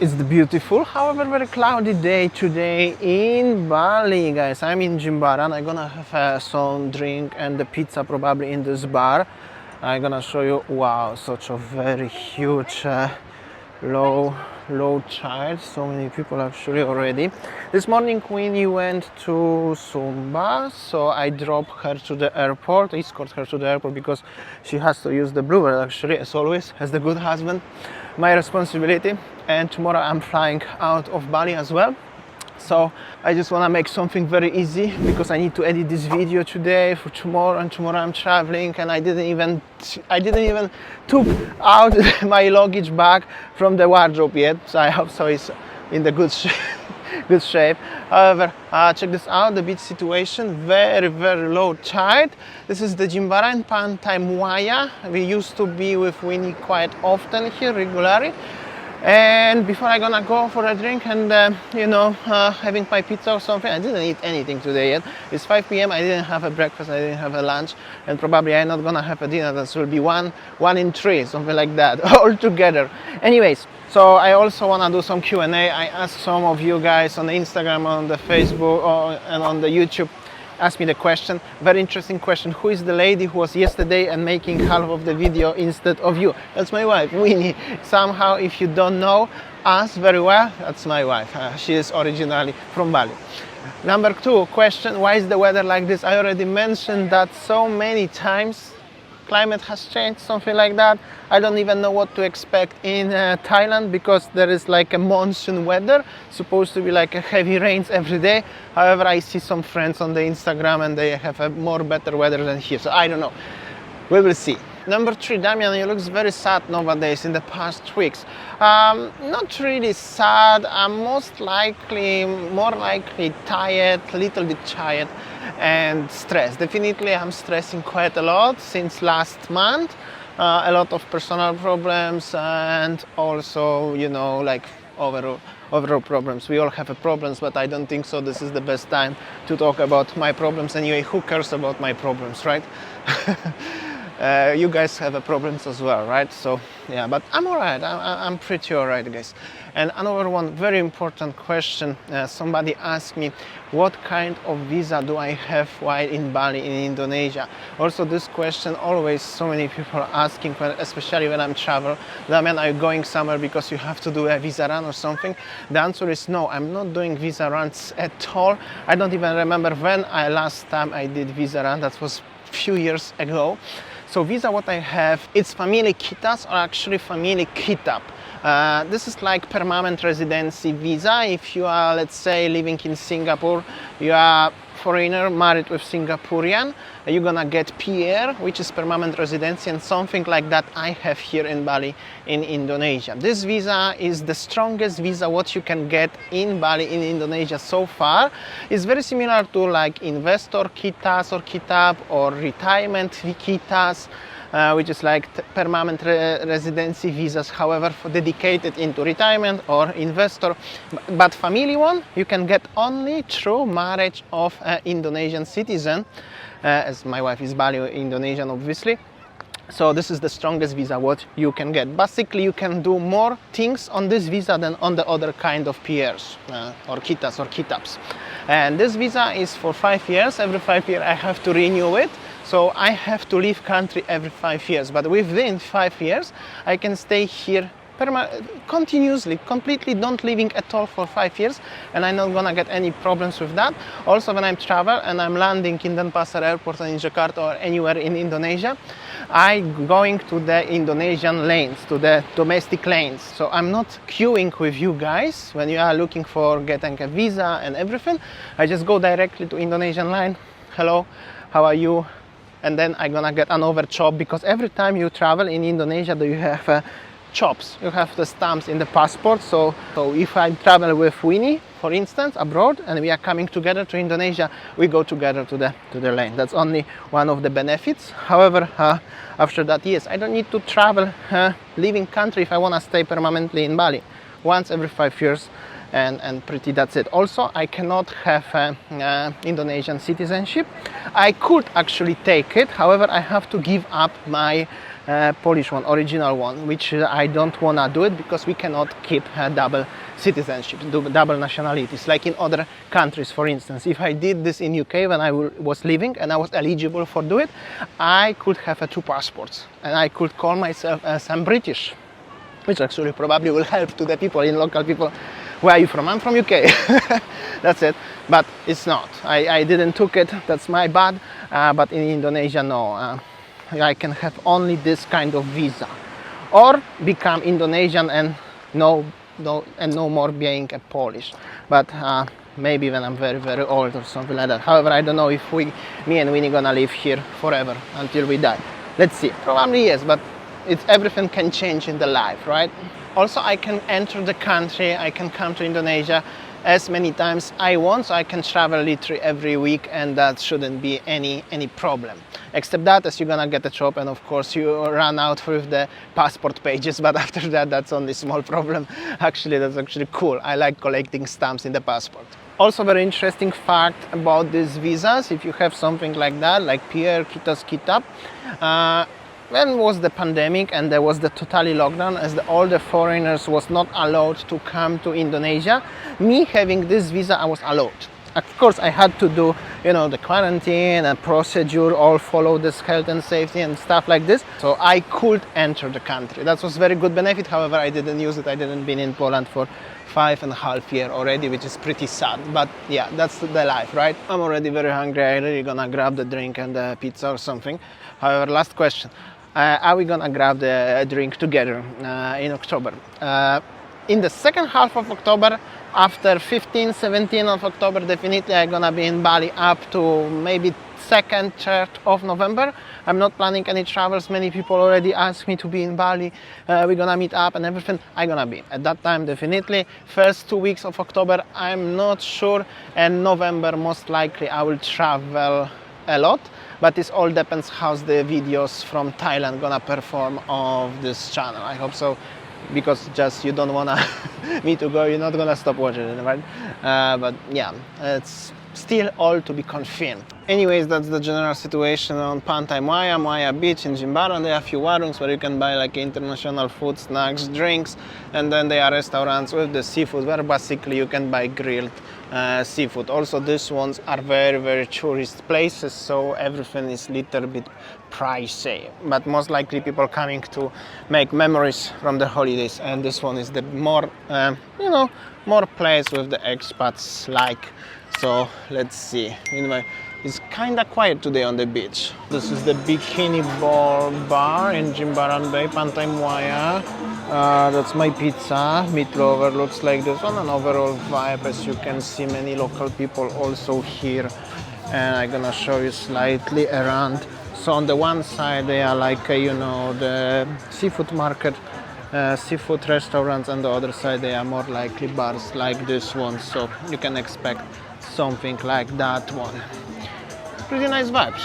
It's the beautiful, however very cloudy day today in Bali, guys. I'm in Jimbaran. I'm gonna have some drink and the pizza probably in this bar. I'm gonna show you, wow, such a very huge low tide. So many people actually already. This morning Winnie went to Sumba, so I dropped her to the airport, escort her to the airport because she has to use the bluebird actually, as always, as the good husband. My responsibility. And tomorrow I'm flying out of Bali as well. So I just want to make something very easy because I need to edit this video today for tomorrow, and tomorrow I'm traveling, and I didn't even took out my luggage bag from the wardrobe yet. So I hope so it's in the good shape. However, check this out, the beach situation, very low tide. This is the Jimbaran Pantai Muaya. We used to be with Winnie quite often here, regularly. And before I gonna go for a drink and having my pizza or something, I didn't eat anything today yet. It's 5 p.m. I didn't have a breakfast, I didn't have a lunch, and probably I'm not gonna have a dinner. That will be one in 3, something like that, all together. Anyways, so I also wanna do some Q&A. I asked some of you guys on the Instagram, on the Facebook, and on the YouTube. Asked me the question, very interesting question. Who is the lady who was yesterday and making half of the video instead of you? That's my wife, Winnie. Somehow, if you don't know us very well, that's my wife. She is originally from Bali. Number 2 question, why is the weather like this? I already mentioned that so many times. Climate has changed, something like that. I don't even know what to expect in Thailand because there is like a monsoon weather, supposed to be like a heavy rains every day. However, I see some friends on the Instagram and they have a more better weather than here, so I don't know. We will see. Number 3, Damian, you looks very sad nowadays in the past weeks. Not really sad. I'm more likely tired, a little bit tired and stressed. Definitely I'm stressing quite a lot since last month. A lot of personal problems and also, like overall problems. We all have problems, but I don't think so this is the best time to talk about my problems. Anyway, who cares about my problems, right? You guys have problems as well, right? So yeah, but I'm alright. I'm pretty alright, guys. And another one very important question. Somebody asked me, what kind of visa do I have while in Bali, in Indonesia? Also, this question always so many people are asking, especially when I'm travel. Damian, are you going somewhere because you have to do a visa run or something? The answer is no. I'm not doing visa runs at all. I don't even remember when last time I did visa run. That was a few years ago. So visa what I have, it's family kitas or actually family kitab. This is like permanent residency visa. If you are, let's say, living in Singapore, you are foreigner married with Singaporean, you're gonna get PR, which is permanent residency, and something like that I have here in Bali, in Indonesia. This visa is the strongest visa what you can get in Bali, in Indonesia so far. It's very similar to like investor kitas or kitab or retirement kitas, which is like permanent residency visas, however, dedicated into retirement or investor. But family one, you can get only through marriage of an Indonesian citizen, as my wife is Bali Indonesian, obviously. So this is the strongest visa what you can get. Basically, you can do more things on this visa than on the other kind of PRs or kitas or kitabs. And this visa is for 5 years. Every 5 years I have to renew it. So I have to leave country every 5 years. But within 5 years, I can stay here continuously, completely don't leaving at all for 5 years, and I'm not gonna get any problems with that. Also, when I'm travel and I'm landing in Denpasar airport or in Jakarta or anywhere in Indonesia, I'm going to the Indonesian lanes, to the domestic lanes. So I'm not queuing with you guys when you are looking for getting a visa and everything. I just go directly to Indonesian line. Hello, how are you? And then I'm gonna get another job, because every time you travel in Indonesia, you have jobs, you have the stamps in the passport. So if I travel with Winnie, for instance, abroad, and we are coming together to Indonesia, we go together to the lane. That's only one of the benefits. However, after that, yes, I don't need to travel leaving country if I want to stay permanently in Bali. Once every 5 years, and pretty that's it. Also, I cannot have Indonesian citizenship. I could actually take it, however I have to give up my Polish one, original one, which I don't want to do it because we cannot keep double citizenship, double nationalities, like in other countries. For instance, if I did this in UK when I was living and I was eligible for do it, I could have two passports and I could call myself as I'm British, which actually probably will help to the people, in local people. Where are you from? I'm from UK. That's it. But it's not. I didn't took it. That's my bad. But in Indonesia, no. I can have only this kind of visa, or become Indonesian and no more being a Polish. But maybe when I'm very, very old or something like that. However, I don't know if me and Winnie gonna live here forever until we die. Let's see. Probably yes, but everything can change in the life, right? Also, I can enter the country, I can come to Indonesia as many times I want, so I can travel literally every week, and that shouldn't be any problem. Except that, as you're gonna get a job, and of course you run out with the passport pages, but after that, that's only small problem. Actually, that's actually cool. I like collecting stamps in the passport. Also, very interesting fact about these visas, if you have something like that, like PR, Kitas, Kitab, when was the pandemic and there was the totally lockdown, as all the foreigners was not allowed to come to Indonesia, me having this visa, I was allowed. Of course, I had to do, the quarantine and procedure, all follow this health and safety and stuff like this. So I could enter the country. That was very good benefit. However, I didn't use it. I didn't been in Poland for 5.5 years already, which is pretty sad. But yeah, that's the life, right? I'm already very hungry. I'm really gonna grab the drink and the pizza or something. However, last question. Are we gonna grab the drink together in October? In the second half of October, after 15, 17 of October, definitely I'm gonna be in Bali up to maybe 2nd, 3rd of November. I'm not planning any travels. Many people already asked me to be in Bali. We're gonna meet up and everything. I'm gonna be at that time, definitely. First 2 weeks of October, I'm not sure, and November most likely I will travel a lot. But it all depends how the videos from Thailand gonna perform of this channel. I hope so, because just you don't wanna me to go, you're not gonna stop watching it, right? But yeah, it's still all to be confirmed. Anyways, that's the general situation on Pantai Maya beach in Jimbaran. There are a few warungs where you can buy like international food, snacks, drinks, and then there are restaurants with the seafood where basically you can buy grilled seafood. Also, these ones are very, very tourist places, so everything is little bit pricey, but most likely people coming to make memories from the holidays, and this one is the more more place with the expats like. So let's see. Anyway, it's kind of quiet today on the beach. This is the Bikini Bar in Jimbaran Bay, Pantai Muaya. That's my pizza. Meat lover looks like this one. An overall vibe, as you can see, many local people also here. And I'm gonna show you slightly around. So on the one side they are like the seafood market, seafood restaurants, and the other side they are more likely bars like this one. So you can expect something like that one. Pretty nice vibes.